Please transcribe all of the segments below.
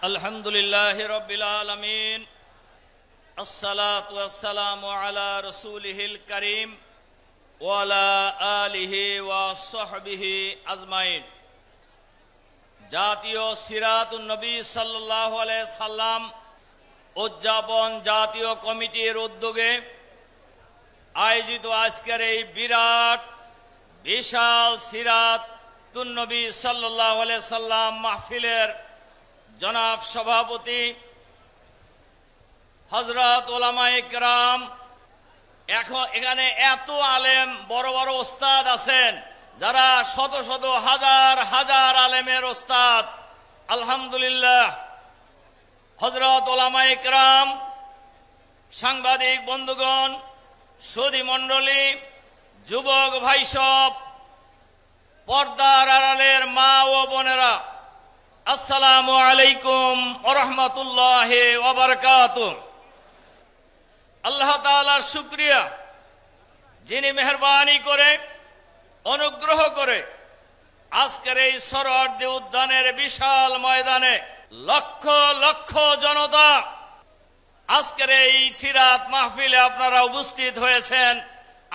আলহামদুলিল্লাহি রাব্বিল আলামিন আসসালাতু ওয়াসসালামু আলা রাসূলিহিল কারীম ওয়া আলা আলিহি ওয়া সাহবিহি আজমাইন। জাতীয় সিরাতুন নবী সাল্লাল্লাহু আলাইহি সাল্লাম উদযাপন জাতীয় কমিটির উদ্যোগে আয়োজিত আজকের এই বিরাট বিশাল সিরাতুন নবী সাল্লাল্লাহু আলাইহি সাল্লাম মাহফিলের জনাব সভাপতি হযরত উলামায়ে কেরাম, এখানে এত আলেম বড় বড় ওস্তাদ আছেন যারা শত শত হাজার হাজার আলেমের ওস্তাদ। আলহামদুলিল্লাহ। হযরত উলামায়ে কেরাম, সাংবাদিক বন্ধুগণ, সুধী মণ্ডলী, যুবক ভাই সব, পর্দার আড়ালের মা ও বোনেরা, আসসালামু আলাইকুম ওয়া রাহমাতুল্লাহি ওয়া বারাকাতুহু। আল্লাহ তাআলার শুকরিয়া, যিনি মেহেরবানি করে অনুগ্রহ করে আজকের এই সোহরাওয়ার্দী উদ্যানের বিশাল ময়দানে লক্ষ লক্ষ জনতা আজকের এই সিরাত মাহফিলে আপনারা উপস্থিত হয়েছেন,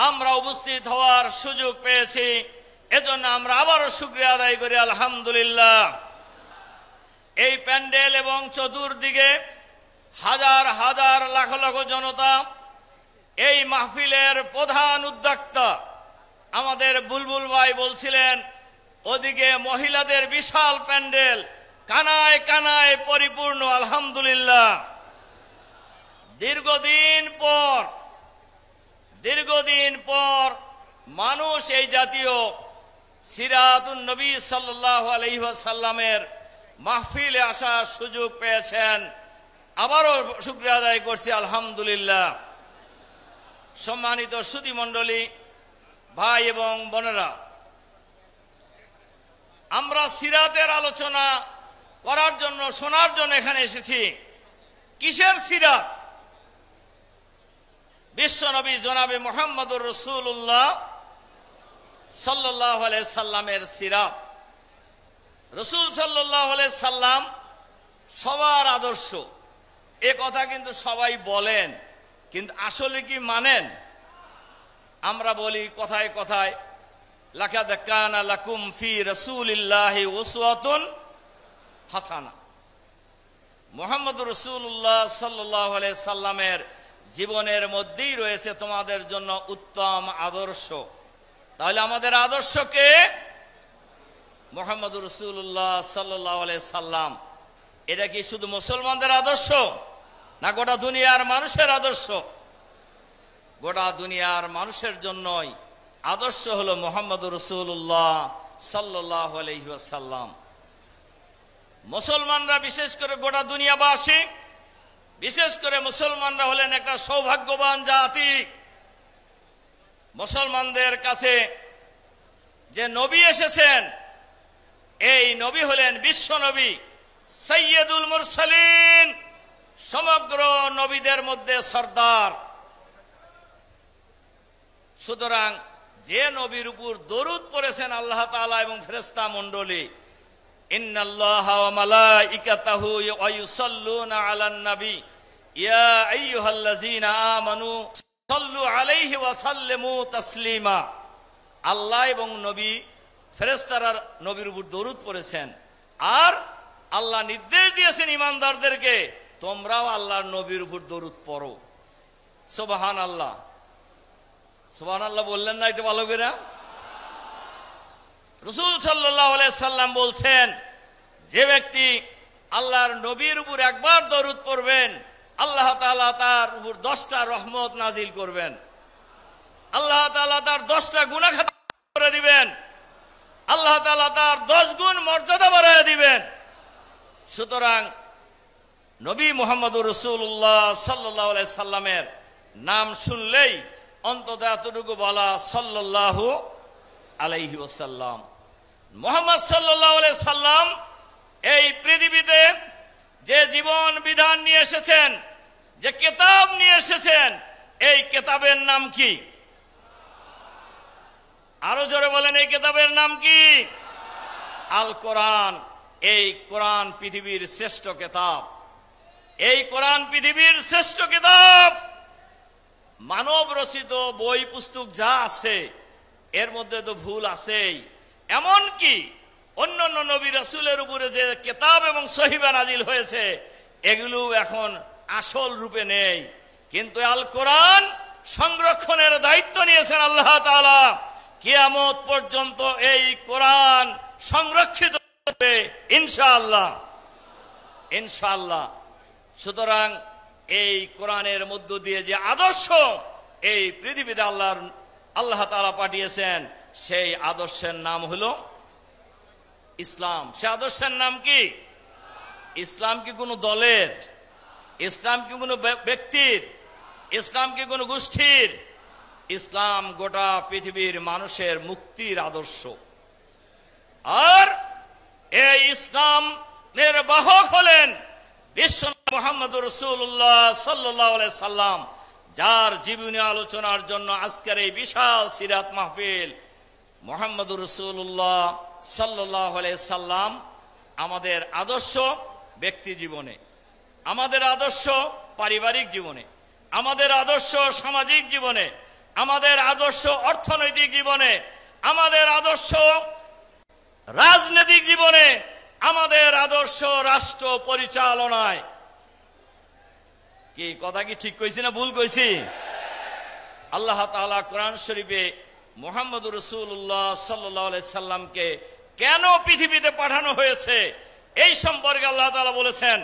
আমরা উপস্থিত হওয়ার সুযোগ পেয়েছি, এজন্য আমরা আবারও শুকরিয়া আদায় করি আলহামদুলিল্লাহ। এই প্যান্ডেল এবং চতুর্দিকে হাজার হাজার লাখ লাখ জনতা, এই মাহফিলের প্রধান উদ্যোক্তা আমাদের বুলবুল ভাই বলছিলেন, ওদিকে মহিলাদের বিশাল প্যান্ডেল কানায় কানায় পরিপূর্ণ আলহামদুলিল্লাহ। দীর্ঘদিন পর মানুষ এই জাতীয় সিরাতুন নবী সাল্লাল্লাহু আলাইহি ওয়াসাল্লামের মাহফিলে আসার সুযোগ পেয়েছেন, আবারও শুকরিয়া আদায় করছি আলহামদুলিল্লাহ। সম্মানিত সুধী মণ্ডলী, ভাই এবং বোনেরা, আমরা সিরাতের আলোচনা করার জন্য, শোনার জন্য এখানে এসেছি। কিসের সিরাত? বিশ্বনবী জনাবে মুহাম্মদুর রাসূলুল্লাহ সাল্লাল্লাহু আলাইহি সাল্লামের সিরাত। রাসূল সাল্লাল্লাহু আলাইহি সাল্লাম সবার আদর্শ, এ কথা কিন্তু সবাই বলেন, কিন্তু আসলে কি মানেন? আমরা বলি কথায় কথায়, লাকাদ কানা লাকুম ফি রাসূলিল্লাহি উসওয়াতুন হাসানা। মুহাম্মদুর রাসূলুল্লাহ সাল্লাল্লাহু আলাইহি সাল্লামের জীবনের মধ্যেই রয়েছে তোমাদের জন্য উত্তম আদর্শ। তাহলে আমাদের আদর্শ কে? মুহাম্মদুর রাসূলুল্লাহ সাল্লাল্লাহু আলাইহি সাল্লাম। এটা কি শুধু মুসলমানদের আদর্শ, না গোটা দুনিয়ার মানুষের আদর্শ? গোটা দুনিয়ার মানুষের জন্যই আদর্শ হলো মুহাম্মদুর রাসূলুল্লাহ সাল্লাল্লাহু আলাইহি ওয়াসাল্লাম। মুসলমানরা, বিশেষ করে গোটা দুনিয়াবাসী, বিশেষ করে মুসলমানরা হলেন একটা সৌভাগ্যবান জাতি। মুসলমানদের কাছে যে নবী এসেছেন, এই নবী হলেন বিশ্ব নবী, সাইয়্যিদুল মুরসালিন, সমগ্র নবীদের মধ্যে সর্দার। সুতরাং যে নবীর উপর দরুদ পড়েছেন আল্লাহ তাআলা এবং ফেরেশতা মণ্ডলী, ইন্নাল্লাহা ওয়া মালাইকাতাহু ইউসাল্লুনা আলান নবী ইয়া আইয়ুহাল্লাযীনা আমানু সাল্লু আলাইহি ওয়া সাল্লিমু তাসলিমা। আল্লাহ এবং নবী, ফেরেশতারা নবীর উপর দরুদ পড়েছেন, আর আল্লাহ নির্দেশ দিয়েছেন ঈমানদারদেরকে, তোমরাও আল্লাহর নবীর উপর দরুদ পড়ো। সুবহানাল্লাহ। সুবহানাল্লাহ বললেন না একটু ভালো করে? রাসূল সাল্লাল্লাহু আলাইহি সাল্লাম বলছেন, যে ব্যক্তি আল্লাহর নবীর উপর একবার দরুদ পড়বেন, আল্লাহ তাআলা তার উপর 10টা রহমত নাজিল করবেন, আল্লাহ তাআলা তার 10টা গুনাহ খাতা করে দিবেন, আল্লাহ তাআলা তার 10 গুণ মর্যাদা বাড়ায় দিবেন। সুতরাং নবী মুহাম্মদুর রাসূলুল্লাহ সাল্লাল্লাহু আলাইহি সাল্লামের নাম শুনলেই অন্তত এতটুকু বলা, সাল্লাল্লাহু আলাইহি ওয়াসাল্লাম। মুহাম্মদ সাল্লাল্লাহু আলাইহি সাল্লাম এই পৃথিবীতে যে জীবন বিধান নিয়ে এসেছেন, যে কিতাব নিয়ে এসেছেন, এই কিতাবের নাম কি? আরো জোরে বলেন, এই কিতাবের নাম কি? আল কোরআন। এই কোরআন পৃথিবীর শ্রেষ্ঠ কিতাব। এই কোরআন পৃথিবীর শ্রেষ্ঠ কিতাব। মানব রচিত বই পুস্তক যা আছে এর মধ্যে তো ভুল আছেই, এমনকি অন্যান্য নবী রাসূলের উপরে যে কিতাব এবং সহিফা নাজিল হয়েছে এগুলো এখন আসল রূপে নেই, কিন্তু আল কোরআন সংরক্ষণের দায়িত্ব নিয়েছেন আল্লাহ তাআলা। কিয়ামত পর্যন্ত এই কোরআন সংরক্ষিত হবে ইনশাআল্লাহ, ইনশাআল্লাহ। সুতরাং এই কোরআনের মধ্য দিয়ে যে আদর্শ এই পৃথিবীতে আল্লাহ তাআলা পাঠিয়েছেন সেই আদর্শের নাম হলো ইসলাম। সে আদর্শের নাম কি? ইসলাম কি কোনো দলের? ইসলাম কি কোনো ব্যক্তির? ইসলাম কি কোনো গোষ্ঠীর? ইসলাম গোটা পৃথিবীর মানুষের মুক্তির আদর্শ। আর এই ইসলামের বাহক হলেন বিশ্বনবী মুহাম্মদুর রাসূলুল্লাহ সাল্লাল্লাহু আলাইহি সাল্লাম, যার জীবনী আলোচনার জন্য আজকের এই বিশাল সিরাত মাহফিল। মুহাম্মদুর রাসূলুল্লাহ সাল্লাল্লাহু আলাইহি সাল্লাম আমাদের আদর্শ ব্যক্তি জীবনে, আমাদের আদর্শ পারিবারিক জীবনে, আমাদের আদর্শ সামাজিক জীবনে, আমাদের আদর্শ অর্থনৈতিক জীবনে, আমাদের আদর্শ রাজনৈতিক জীবনে, আমাদের আদর্শ রাষ্ট্র পরিচালনায়। কি কথা কি ঠিক কইছি না ভুল কইছি? আল্লাহ তাআলা কোরআন শরীফে মুহাম্মদুর রাসূলুল্লাহ সাল্লাল্লাহু আলাইহি সাল্লামকে কেন পৃথিবীতে পাঠানো হয়েছে এই সম্পর্কে আল্লাহ তাআলা বলেছেন,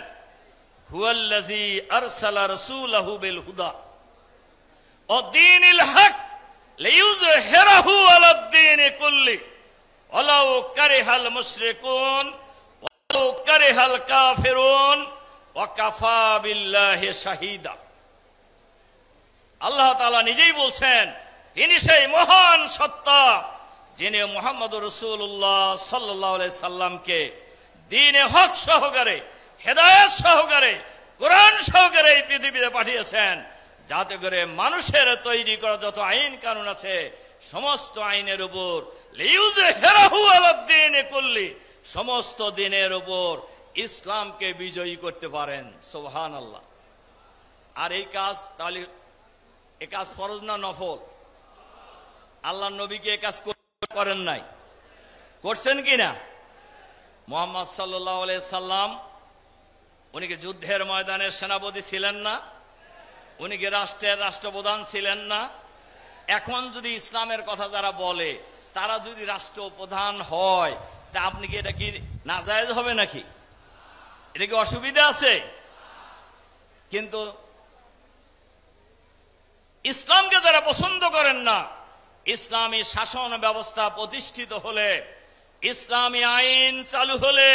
হুয়াল্লাযী আরসালা রাসূলাহু বিল হুদা ওয়া দীনিল হক লিইয়ুযহিরাহু আলাদ-দীনি কুল্লি ওয়ালাউ কারিহাল মুশরিকুন ওয়ালাউ কারিহাল কাফিরুন ওয়া কাফা বিল্লাহি শাহীদা। আল্লাহ তাআলা নিজেই বলছেন তিনি সেই মহান সত্তা যিনি মুহাম্মদুর রাসূলুল্লাহ সাল্লাল্লাহু আলাইহি সাল্লামকে দ্বীনে হক সহকারে, হেদায়েত সহকারে, কোরআন সহকারে এই পৃথিবীতে পাঠিয়েছেন, যাতে করে মানুষের তৈরি করা যত আইন কানুন আছে সমস্ত আইনের উপর লিইয়ুযহিরাহু আলাদ-দীনি কুল্লি, সমস্ত দিনের উপর ইসলামকে বিজয়ী করতে পারেন। সুবহানাল্লাহ। আর এই কাজ তাহলে এই কাজ ফরজ না নফল? আল্লাহর নবীকে এই কাজ করেন নাই, করছেন কি না? মুহাম্মদ সাল্লাল্লাহু আলাইহি সাল্লাম উনি কি যুদ্ধের ময়দানে সেনাপতি ছিলেন না? উনি কি রাষ্ট্রের রাষ্ট্রপ্রধান ছিলেন না? এখন যদি ইসলামের কথা যারা বলে তারা যদি রাষ্ট্রপ্রধান হয় তা আপনি কি এটা কি নাজায়েজ হবে নাকি? এটা কি অসুবিধা আছে? কিন্তু ইসলামকে যারা পছন্দ করেন না, ইসলামী শাসন ব্যবস্থা প্রতিষ্ঠিত হলে, ইসলামী আইন চালু হলে,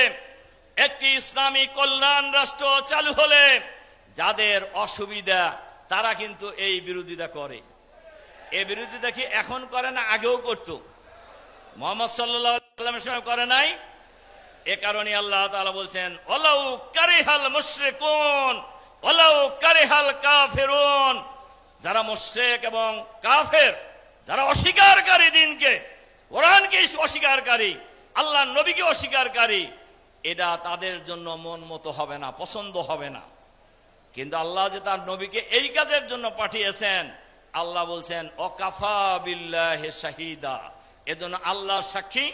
একটি ইসলামী কল্যাণ রাষ্ট্র চালু হলে যাদের অসুবিধা তারা কিন্তু এই বিরোধিতা করে। এই বিরোধিতা কি এখন করে না, আগেও করত? মুহাম্মদ সাল্লাল্লাহু আলাইহি সাল্লামের সময় করে নাই? এ কারণে আল্লাহ তাআলা বলছেন ওয়ালাউ কারিহাল মুশরিকুন ওয়ালাউ কারিহাল কাফিরুন, যারা মুশরিক এবং কাফের, যারা অস্বীকারকারী, দিনকে কোরআনকে অস্বীকারকারী, আল্লাহর নবীকে অস্বীকারকারী, এটা তাদের জন্য মন মতো হবে না, পছন্দ হবে না। কিন্তু আল্লাহ যে তার নবীকে এই কাজের জন্য পাঠিয়েছেন, আল্লাহ বলছেন ওয়াকাফা বিল্লাহি শাহীদা, এজন্য আল্লাহর সাক্ষী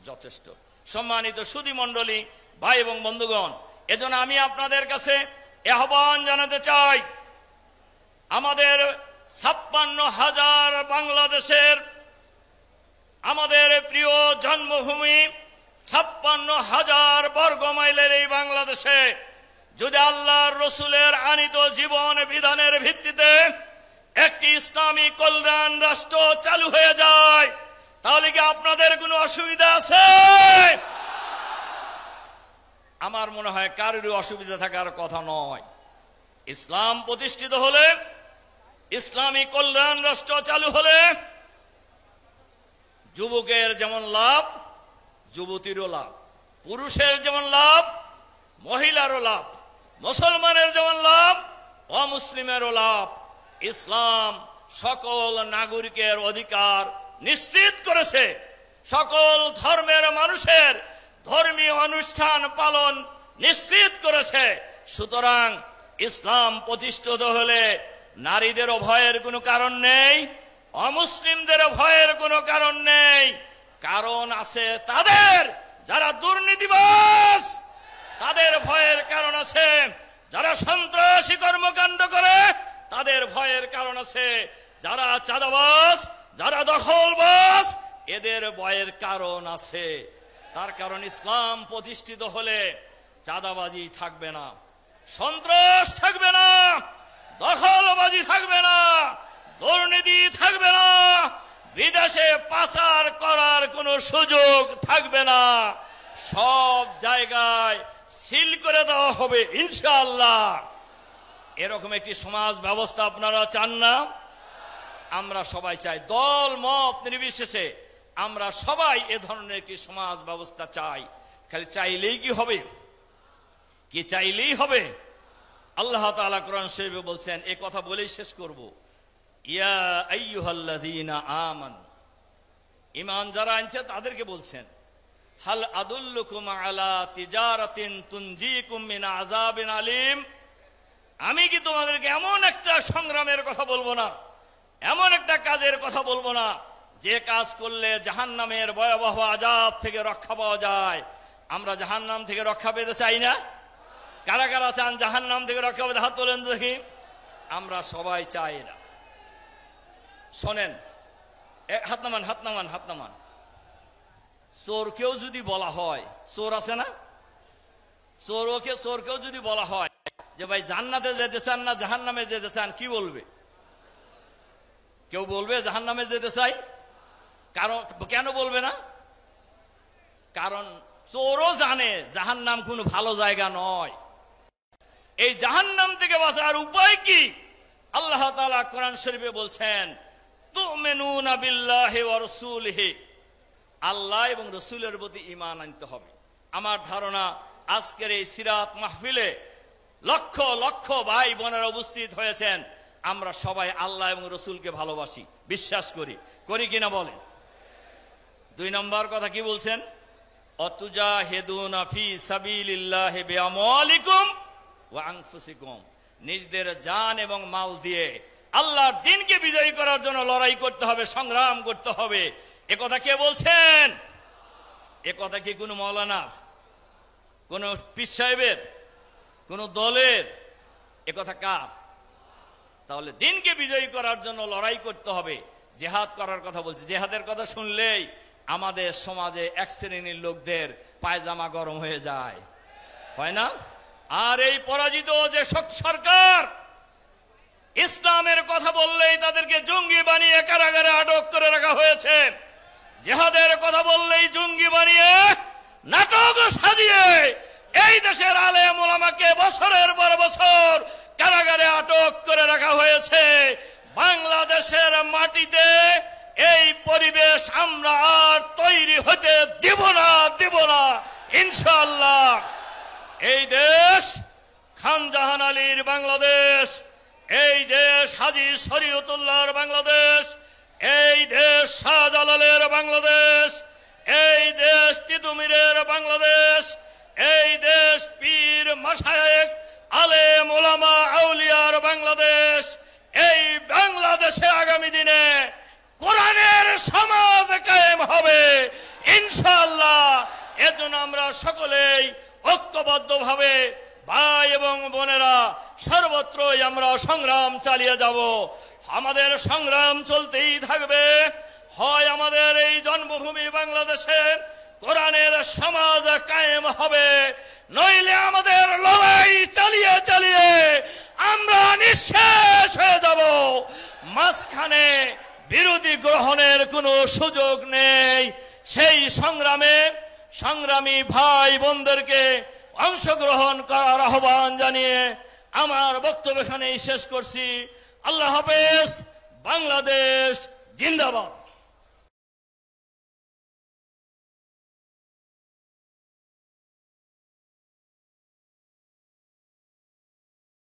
যথেষ্ট। সম্মানিত সুধী মণ্ডলী, ভাই এবং বন্ধুগণ, এজন্য আমি আপনাদের কাছে আহ্বান জানাতে চাই, আমাদের 56,000 বাংলাদেশের, আমাদের প্রিয় জন্মভূমি 56,000 বর্গ মাইলের এই বাংলাদেশে যদি আল্লাহর রসুলের আনিত জীবন বিধানের ভিত্তিতে একটি ইসলামী কল্যাণ রাষ্ট্র চালু হয়ে যায়, তাহলে কি আপনাদের কোনো অসুবিধা আছে? আমার মনে হয় কারোরই অসুবিধা থাকার কথা নয়। ইসলাম প্রতিষ্ঠিত হলে, ইসলামী কল্যাণ রাষ্ট্র চালু হলে যুবকের যেমন লাভ, যুবতীরও লাভ, পুরুষের যেমন লাভ, মহিলারও লাভ, মুসলমানের যেমন লাভ, অমুসলিমেরও লাভ। ইসলাম সকল নাগরিকের অধিকার নিশ্চিত করেছে, সকল ধর্মের মানুষের ধর্মীয় অনুষ্ঠান পালন নিশ্চিত করেছে। সুতরাং ইসলাম প্রতিষ্ঠিত হলে নারীদেরও ভয়ের কোনো কারণ নেই, অমুসলিমদেরও ভয়ের কোনো কারণ নেই। কারণ আছে তাদের যারা দুর্নীতিবাজ, তাদের ভয়ের কারণ আছে। যারা সন্ত্রাসী কর্মকাণ্ড করে তাদের ভয়ের কারণ আছে। যারা চাঁদাবাজ, যারা দখলবাজ, এদের ভয়ের কারণ আছে। তার কারণ ইসলাম প্রতিষ্ঠিত হলে চাঁদাবাজি থাকবে না, সন্ত্রাস থাকবে না, দখলবাজি থাকবে না, দুর্নীতি থাকবে না, বিদেশে পাচার করার কোনো সুযোগ থাকবে না। সব জায়গায় সিল করে দেওয়া হবে ইনশাআল্লাহ। এরকম একটি সমাজ ব্যবস্থা আপনারা চান না? আমরা সবাই চাই, দল মত নির্বিশেষে আমরা সবাই এ ধরনের একটি সমাজ ব্যবস্থা চাই। খালি চাইলেই কি হবে? কি চাইলেই হবে? আল্লাহ তাআলা কোরআন শরীফে বলছেন, এই কথা বলেই শেষ করব, ইয়া আইয়ুহাল্লাযীনা আমানু, ঈমান যারা আনছে তাদেরকে বলছেন, হাল আদুল্লুকুম আলা তিজারাতিন তুনজিকুম মিন আযাবিন আলীম, আমি কি তোমাদেরকে এমন একটা সংগ্রামের কথা বলবো না, এমন একটা কাজের কথা বলবো না যে কাজ করলে জাহান্নামের ভয়াবহ আযাব থেকে রক্ষা পাওয়া যায়? আমরা জাহান্নাম থেকে রক্ষা পেতে চাই না? কারা কারা চান জাহান্নাম থেকে রক্ষা পেতে? হাত তোলেন দেখি। আমরা সবাই চাই না। শোনেন, হাত নামান, হাত নামান, হাত নামান। চোরকেও যদি বলা হয়, চোর আছে না, চোরকেও যদি বলা হয় যে ভাই জান্নাতে যেতে চান না জাহান্নামে যেতে চান, কি বলবে? কেউ বলবে জাহান্নামে যেতে চাই? কারণ কেন বলবে না? কারণ চোরও জানে জাহান্নাম কোনো ভালো জায়গা নয়। এই জাহান্নাম থেকে বাঁচার উপায় কি? আল্লাহ তাআলা কোরআন শরীফে বলছেন, তুমিনুনা বিল্লাহি ওয়া রাসূলিহি, আল্লাহ এবং রসুলের প্রতি ঈমান আনতে হবে। আমার ধারণা আজকের এই সিরাত মাহফিলে লক্ষ লক্ষ ভাই বোনেরা উপস্থিত হয়েছেন, আমরা সবাই আল্লাহ এবং রসুলকে ভালোবাসি, বিশ্বাস করি, করি কিনা বলেন? 2 নম্বর কথা কি বলছেন? অতুজাহিদুনা ফি সাবিলিল্লাহি বিআমওয়ালিকুম ওয়া আনফুসিকুম, নিজেদের জান এবং মাল দিয়ে আল্লাহর দ্বীনকে বিজয়ী করার জন্য লড়াই করতে হবে, সংগ্রাম করতে হবে। এ কথা কে বলছেন? এ কথা কি কোনো মাওলানা, কোন পীর সাহেবের, কোন দলের? এ কথা কার? তাহলে দ্বীনকে বিজয়ী করার জন্য লড়াই করতে হবে, জিহাদ করার কথা বলছে। জিহাদের কথা শুনলেই আমাদের সমাজে এক শ্রেণীর লোকদের পায়জামা গরম হয়ে যায়, হয় না? আর এই পরাজিত যে সরকার, ইসলামের কথা বললেই তাদেরকে জঙ্গি বানিয়ে কারাগারে আটক করে রাখা হয়েছে। জিহাদের কথা বললেই জঙ্গি বানিয়ে নাটক সাজিয়ে এই দেশের আলেম ওলামাকে বছরের পর বছর কারাগারে আটক করে রাখা হয়েছে। বাংলাদেশের মাটিতে এই পরিবেশ আমরা আর তৈরি হতে দেব না, দেব না ইনশাআল্লাহ। এই দেশ খান জাহান আলীর বাংলাদেশ, এই দেশ হাজী শরীয়তুল্লাহর বাংলাদেশ, এই দেশ শাহজালালের বাংলাদেশ, এই দেশ তিতুমিরের বাংলাদেশ, এই দেশ পীর মাশায়েখ আলেম ওলামা আউলিয়ার বাংলাদেশ। এই বাংলাদেশে আগামী দিনে কোরআনের সমাজ কায়েম হবে ইনশাআল্লাহ। এজন্য আমরা সকলেই ঐক্যবদ্ধভাবে ভাই এবং বোনেরা সর্বত্রই আমরা সংগ্রাম চালিয়ে যাব। আমাদের সংগ্রাম চলতেই থাকবে। হয় আমাদের এই জন্মভূমি বাংলাদেশে কোরআনের সমাজ কায়েম হবে, নইলে আমাদের লড়াই চালিয়ে চালিয়ে আমরা নিঃশেষ হয়ে যাব। মাঝখানে বিরোধী গ্রহণের কোনো সুযোগ নেই। সেই সংগ্রামে সংগ্রামী ভাই বোনদেরকে অংশগ্রহণ করার আহ্বান জানিয়ে আমার বক্তব্য এখানেই শেষ করছি। আল্লাহ হাফেজ। বাংলাদেশ জিন্দাবাদ।